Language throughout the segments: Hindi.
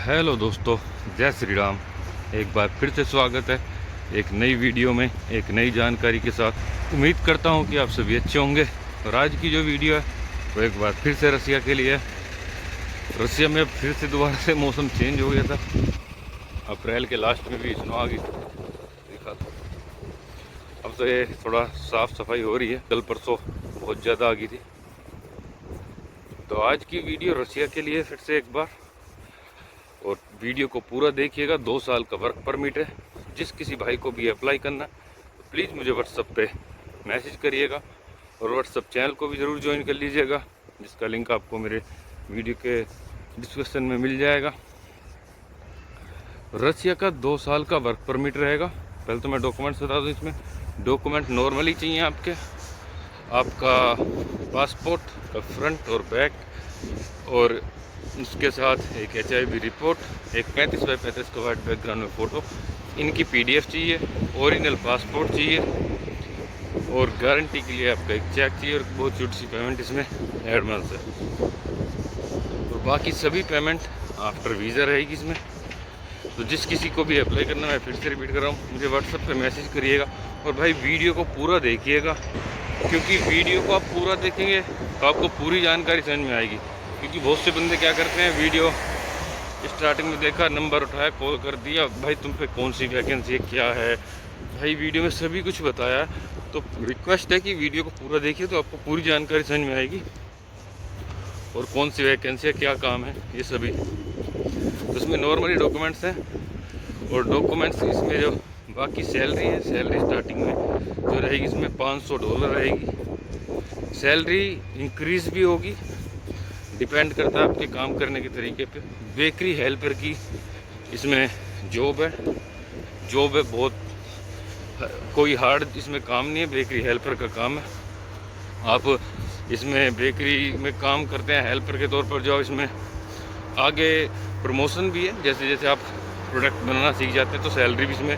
हेलो दोस्तों, जय श्री राम। एक बार फिर से स्वागत है एक नई वीडियो में, एक नई जानकारी के साथ। उम्मीद करता हूं कि आप सभी अच्छे होंगे। और आज की जो वीडियो है वो एक बार फिर से रसिया के लिए है। रसिया में फिर से दोबारा से मौसम चेंज हो गया था। अप्रैल के लास्ट में भी स्नो आ गई देखा था। अब तो ये थोड़ा साफ़ सफाई हो रही है, कल परसों बहुत ज़्यादा आ गई थी। तो आज की वीडियो रसिया के लिए फिर से एक बार, और वीडियो को पूरा देखिएगा। 2 साल का वर्क परमिट है। जिस किसी भाई को भी अप्लाई करना तो प्लीज़ मुझे व्हाट्सएप पे मैसेज करिएगा, और व्हाट्सएप चैनल को भी ज़रूर ज्वाइन कर लीजिएगा, जिसका लिंक आपको मेरे वीडियो के डिस्क्रिप्शन में मिल जाएगा। रसिया का 2 साल का वर्क परमिट रहेगा। पहले तो मैं डॉक्यूमेंट्स बता दूँ। इसमें डॉक्यूमेंट नॉर्मली चाहिए आपका पासपोर्ट का फ्रंट और बैक, और उसके साथ एक HIV रिपोर्ट, एक 35 बाई 35 का वाइट बैकग्राउंड में फ़ोटो, इनकी PDF चाहिए, ओरिजिनल पासपोर्ट चाहिए, और गारंटी के लिए आपका एक चेक चाहिए, और बहुत छोटी सी पेमेंट इसमें एडवांस है। और बाकी सभी पेमेंट आफ्टर वीज़ा रहेगी इसमें। तो जिस किसी को भी अप्लाई करना, मैं फिर से रिपीट कर रहा हूँ, मुझे व्हाट्सएप पे मैसेज करिएगा। और भाई वीडियो को पूरा देखिएगा, क्योंकि वीडियो को आप पूरा देखेंगे तो आपको पूरी जानकारी समझ में आएगी। क्योंकि बहुत से बंदे क्या करते हैं, वीडियो स्टार्टिंग में देखा, नंबर उठाया, कॉल कर दिया, भाई तुम पे कौन सी वैकेंसी है, क्या है। भाई वीडियो में सभी कुछ बताया। तो रिक्वेस्ट है कि वीडियो को पूरा देखिए, तो आपको पूरी जानकारी समझ में आएगी, और कौन सी वैकेंसी है, क्या काम है, ये सभी। तो इसमें नॉर्मली डॉक्यूमेंट्स हैं, और डॉक्यूमेंट्स इसमें जो बाकी सैलरी है, सैलरी स्टार्टिंग में जो रहेगी इसमें $500 रहेगी। सैलरी इंक्रीज़ भी होगी, डिपेंड करता है आपके काम करने के तरीके पे। बेकरी हेल्पर की इसमें जॉब है बहुत, कोई हार्ड इसमें काम नहीं है, बेकरी हेल्पर का काम है। आप इसमें बेकरी में काम करते हैं हेल्पर के तौर पर, जो इसमें आगे प्रमोशन भी है। जैसे जैसे आप प्रोडक्ट बनाना सीख जाते हैं तो सैलरी भी इसमें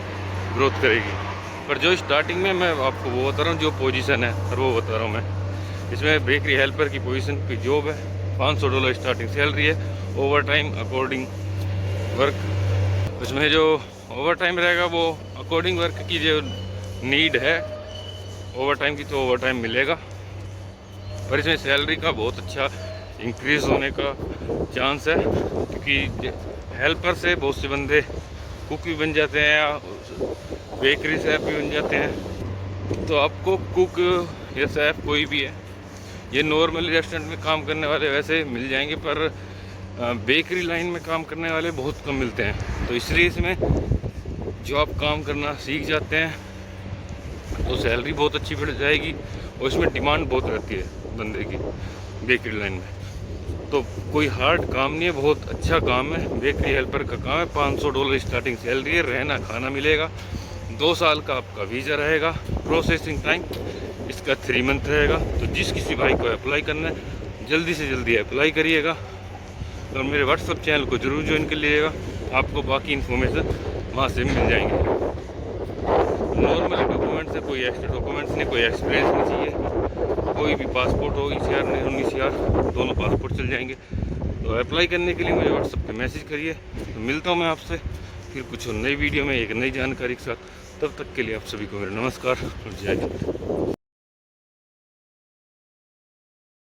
ग्रोथ करेगी। पर जो स्टार्टिंग में मैं आपको वो बता रहा हूँ, जो पोजीशन है और वो बता रहा हूँ मैं। इसमें बेकरी हेल्पर की पोजीशन की जॉब है, $500 स्टार्टिंग सैलरी है। ओवर टाइम अकॉर्डिंग वर्क, उसमें जो ओवर टाइम रहेगा वो अकॉर्डिंग वर्क की जो नीड है ओवर टाइम की, तो ओवर टाइम मिलेगा। पर इसमें सैलरी का बहुत अच्छा इंक्रीज़ होने का चांस है, क्योंकि हेल्पर से बहुत से बंदे कुक भी बन जाते हैं, या बेकरी शेफ भी बन जाते हैं। तो आपको कुक या शेफ कोई भी है, ये नॉर्मली रेस्टोरेंट में काम करने वाले वैसे मिल जाएंगे, पर बेकरी लाइन में काम करने वाले बहुत कम मिलते हैं। तो इसलिए इसमें जो आप काम करना सीख जाते हैं तो सैलरी बहुत अच्छी बढ़ जाएगी, और इसमें डिमांड बहुत रहती है बंदे की बेकरी लाइन में। तो कोई हार्ड काम नहीं है, बहुत अच्छा काम है। बेकरी हेल्पर का काम है। $500 स्टार्टिंग सैलरी है, रहना खाना मिलेगा। 2 साल का आपका वीज़ा रहेगा। प्रोसेसिंग टाइम इसका 3 मंथ रहेगा। तो जिस किसी भाई को अप्लाई करना है, जल्दी से जल्दी अप्लाई करिएगा, और मेरे व्हाट्सएप चैनल को ज़रूर ज्वाइन कर लीजिएगा। आपको बाकी इन्फॉर्मेशन वहाँ से मिल जाएंगे। नॉर्मल डॉक्यूमेंट्स है, कोई एक्स्ट्रा डॉक्यूमेंट्स नहीं, कोई एक्सपीरियंस नहीं चाहिए। कोई भी पासपोर्ट हो, ECR नहीं, 19 दोनों पासपोर्ट चल जाएंगे। तो अप्लाई करने के लिए मुझे व्हाट्सएप पे मैसेज करिए। तो मिलता हूँ मैं आपसे फिर कुछ नई वीडियो में, एक नई जानकारी के साथ। तब तक के लिए आप सभी को मेरा नमस्कार और जय हिंद।